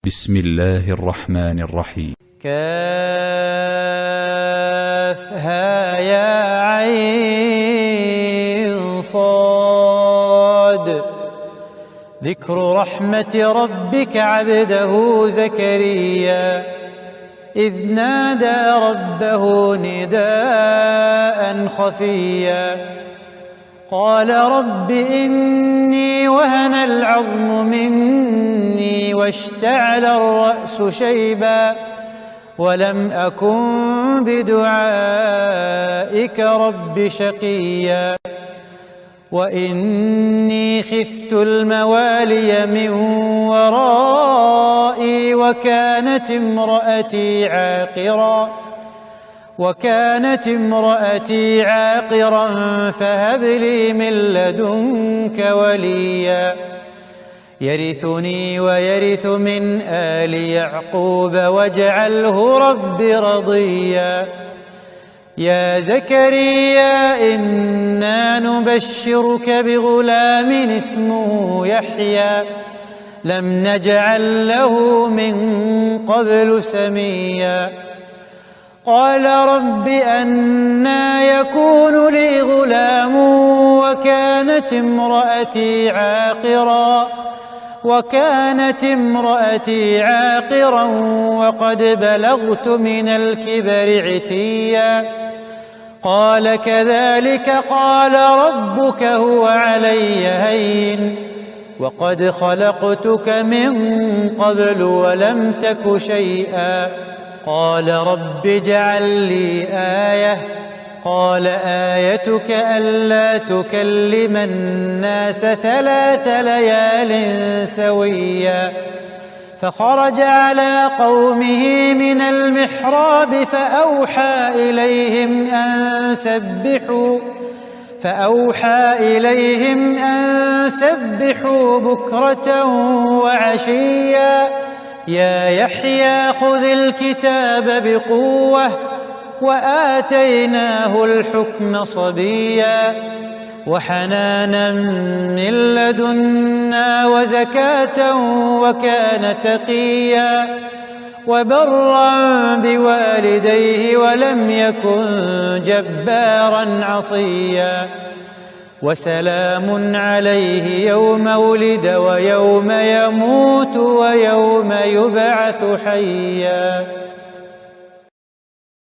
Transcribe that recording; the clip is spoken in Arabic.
بسم الله الرحمن الرحيم. كافها يا عين صاد. ذكر رحمة ربك عبده زكريا إذ نادى ربه نداء خفيا قال رب إني وهن العظم مني واشتعل الرأس شيبا ولم أكن بدعائك رب شقيا وإني خفت الموالي من ورائي وكانت امرأتي عاقرا فهب لي من لدنك وليا يرثني ويرث من آل يعقوب واجعله رب رضيا يا زكريا إنا نبشرك بغلام اسمه يحيى لم نجعل له من قبل سميا قال رب أنى يكون لي غلام وكانت امرأتي عاقرا وقد بلغت من الكبر عتيا قال كذلك قال ربك هو علي هين وقد خلقتك من قبل ولم تك شيئا قال رب اجعل لي آية قال آيتك ألا تكلم الناس 3 ليال سويا فخرج على قومه من المحراب فأوحى إليهم أن سبحوا بكرة وعشيا يا يحيى خذ الكتاب بقوة وآتيناه الحكم صبيا وحنانا من لدنا وزكاة وكان تقيا وبرا بوالديه ولم يكن جبارا عصيا وسلام عليه يوم ولد ويوم يموت ويوم يبعث حيا.